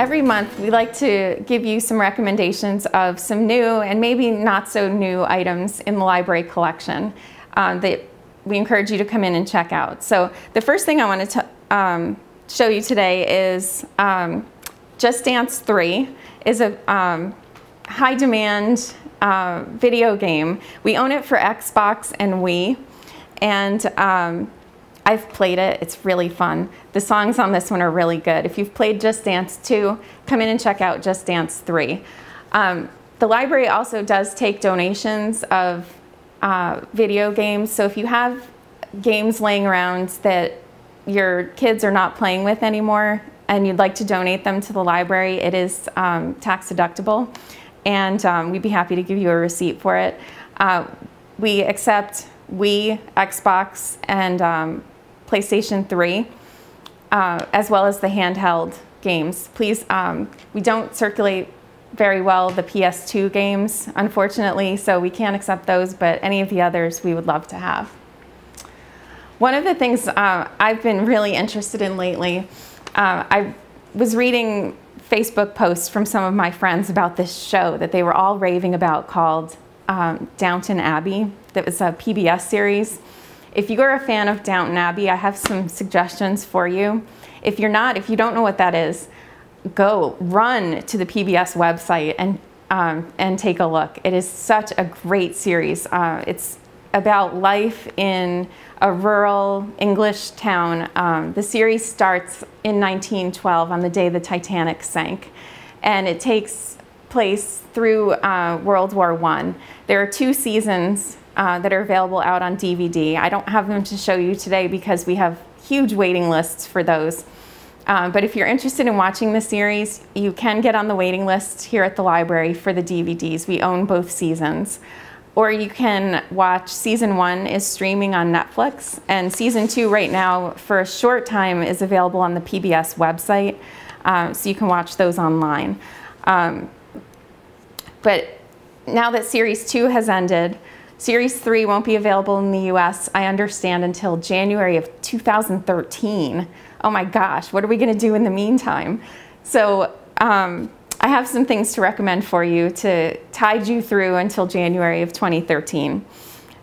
Every month we like to give you some recommendations of some new and maybe not so new items in the library collection that we encourage you to come in and check out. So the first thing I want to show you today is Just Dance 3 is a high demand video game. We own it for Xbox and Wii, and I've played it. It's really fun. The songs on this one are really good. If you've played Just Dance 2, come in and check out Just Dance 3. The library also does take donations of video games, so if you have games laying around that your kids are not playing with anymore and you'd like to donate them to the library, it is tax deductible, and we'd be happy to give you a receipt for it. We accept Wii, Xbox, and PlayStation 3, as well as the handheld games. Please, we don't circulate very well the PS2 games, unfortunately, so we can't accept those, but any of the others we would love to have. One of the things I've been really interested in lately, I was reading Facebook posts from some of my friends about this show that they were all raving about called Downton Abbey. That was a PBS series. If you are a fan of Downton Abbey, I have some suggestions for you. If you're not, if you don't know what that is, run to the PBS website and take a look. It is such a great series. It's about life in a rural English town. The series starts in 1912 on the day the Titanic sank, and it takes place through World War I. There are 2 seasons that are available out on DVD. I don't have them to show you today because we have huge waiting lists for those. But if you're interested in watching the series, you can get on the waiting list here at the library for the DVDs. We own both seasons. Or you can watch season 1 is streaming on Netflix, and season 2 right now for a short time is available on the PBS website, so you can watch those online. But now that series 2 has ended, series 3 won't be available in the US, I understand, until January of 2013. Oh my gosh, what are we gonna do in the meantime? So I have some things to recommend for you to tide you through until January of 2013.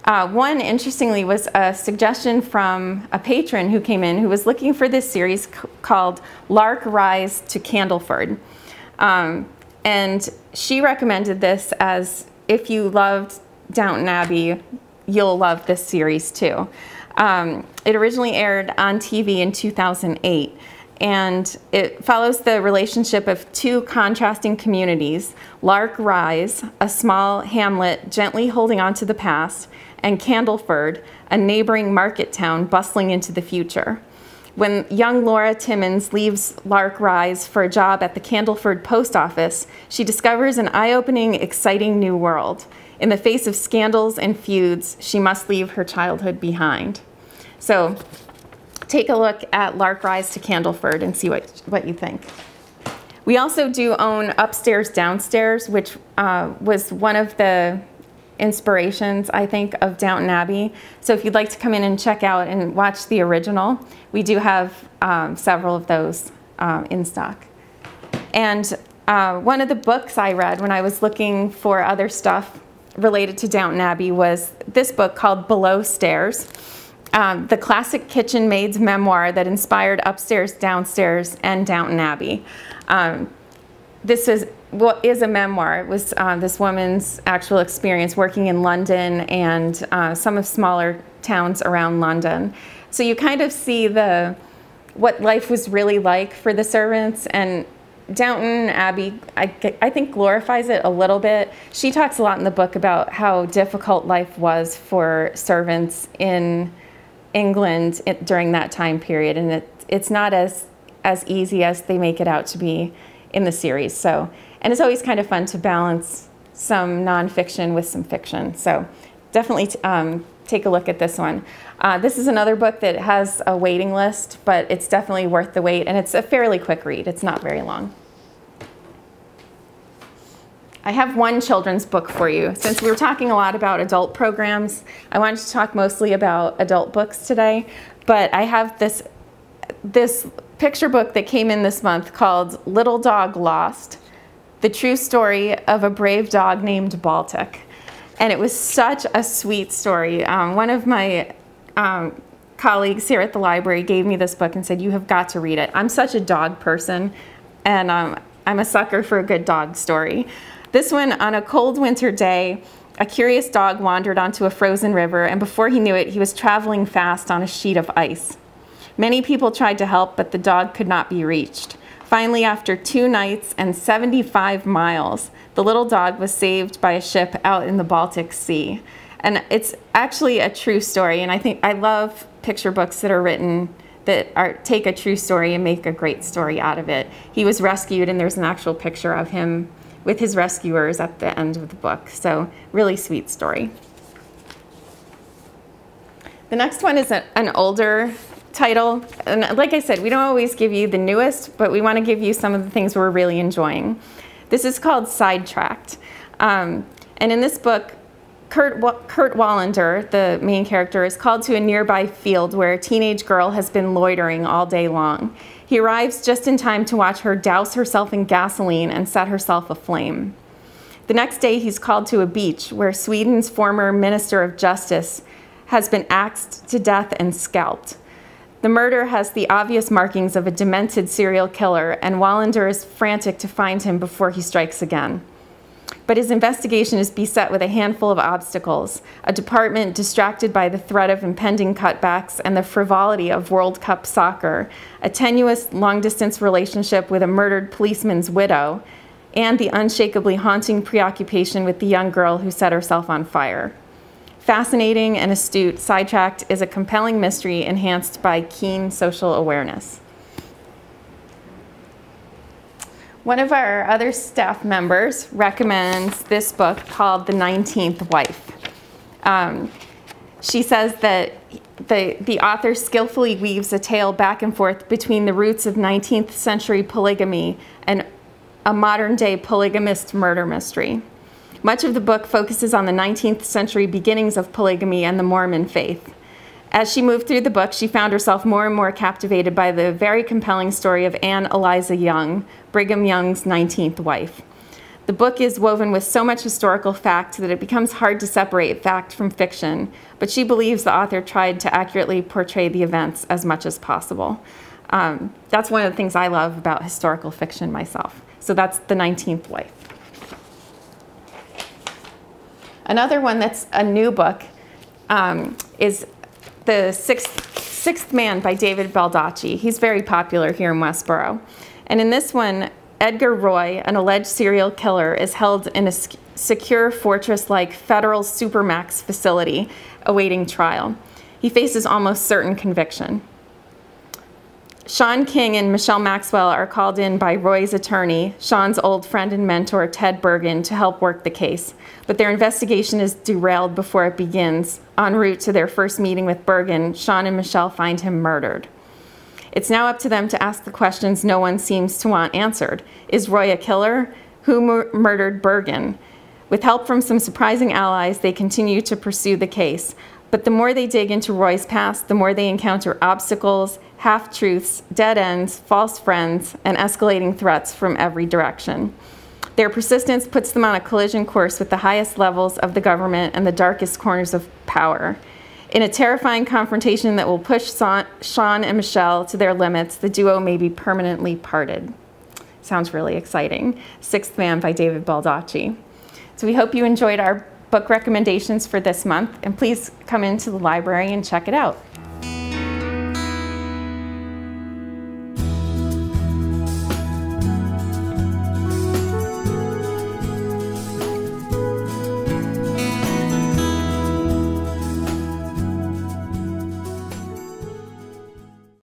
One, interestingly, was a suggestion from a patron who came in who was looking for this series called Lark Rise to Candleford. And she recommended this as, if you loved Downton Abbey, you'll love this series too. It originally aired on TV in 2008. And it follows the relationship of 2 contrasting communities, Lark Rise, a small hamlet gently holding on to the past, and Candleford, a neighboring market town bustling into the future. When young Laura Timmins leaves Lark Rise for a job at the Candleford post office, she discovers an eye-opening, exciting new world. In the face of scandals and feuds, she must leave her childhood behind. So, take a look at Lark Rise to Candleford and see what you think. We also do own Upstairs Downstairs, which was one of the inspirations, I think, of Downton Abbey. So if you'd like to come in and check out and watch the original, we do have several of those in stock. And one of the books I read when I was looking for other stuff related to Downton Abbey was this book called Below Stairs. The classic kitchen maid's memoir that inspired Upstairs, Downstairs, and Downton Abbey. This is a memoir. It was this woman's actual experience working in London and some of smaller towns around London. So you kind of see what life was really like for the servants, and Downton Abbey, I think, glorifies it a little bit. She talks a lot in the book about how difficult life was for servants in England during that time period, and it's not as easy as they make it out to be in the series. So, and it's always kind of fun to balance some nonfiction with some fiction. So definitely take a look at this one. This is another book that has a waiting list, but it's definitely worth the wait, and it's a fairly quick read. It's not very long. I have one children's book for you. Since we were talking a lot about adult programs, I wanted to talk mostly about adult books today, but I have this picture book that came in this month called Little Dog Lost, the true story of a brave dog named Baltic. And it was such a sweet story. One of my colleagues here at the library gave me this book and said, you have got to read it. I'm such a dog person, and I'm a sucker for a good dog story. This one, on a cold winter day, a curious dog wandered onto a frozen river, and before he knew it, he was traveling fast on a sheet of ice. Many people tried to help, but the dog could not be reached. Finally, after 2 nights and 75 miles, the little dog was saved by a ship out in the Baltic Sea. And it's actually a true story, and I love picture books that are written that take a true story and make a great story out of it. He was rescued, and there's an actual picture of him with his rescuers at the end of the book. So really sweet story. The next one is an older title. And like I said, we don't always give you the newest, but we want to give you some of the things we're really enjoying. This is called Sidetracked. And in this book, Kurt Wallander, the main character, is called to a nearby field where a teenage girl has been loitering all day long. He arrives just in time to watch her douse herself in gasoline and set herself aflame. The next day, he's called to a beach where Sweden's former Minister of Justice has been axed to death and scalped. The murder has the obvious markings of a demented serial killer, and Wallander is frantic to find him before he strikes again. But his investigation is beset with a handful of obstacles: a department distracted by the threat of impending cutbacks and the frivolity of World Cup soccer, a tenuous long-distance relationship with a murdered policeman's widow, and the unshakably haunting preoccupation with the young girl who set herself on fire. Fascinating and astute, Sidetracked is a compelling mystery enhanced by keen social awareness. One of our other staff members recommends this book called The 19th Wife. She says that the author skillfully weaves a tale back and forth between the roots of 19th century polygamy and a modern-day polygamist murder mystery. Much of the book focuses on the 19th century beginnings of polygamy and the Mormon faith. As she moved through the book, she found herself more and more captivated by the very compelling story of Anne Eliza Young, Brigham Young's 19th wife. The book is woven with so much historical fact that it becomes hard to separate fact from fiction, but she believes the author tried to accurately portray the events as much as possible. That's one of the things I love about historical fiction myself. So that's The 19th Wife. Another one that's a new book is The Sixth Man by David Baldacci. He's very popular here in Westborough. And in this one, Edgar Roy, an alleged serial killer, is held in a secure fortress-like federal supermax facility awaiting trial. He faces almost certain conviction. Sean King and Michelle Maxwell are called in by Roy's attorney, Sean's old friend and mentor, Ted Bergen, to help work the case. But their investigation is derailed before it begins. En route to their first meeting with Bergen, Sean and Michelle find him murdered. It's now up to them to ask the questions no one seems to want answered. Is Roy a killer? Who murdered Bergen? With help from some surprising allies, they continue to pursue the case. But the more they dig into Roy's past, the more they encounter obstacles, half-truths, dead ends, false friends, and escalating threats from every direction. Their persistence puts them on a collision course with the highest levels of the government and the darkest corners of power. In a terrifying confrontation that will push Sean and Michelle to their limits, the duo may be permanently parted. Sounds really exciting. Sixth Man by David Baldacci. So we hope you enjoyed our book recommendations for this month, and please come into the library and check it out.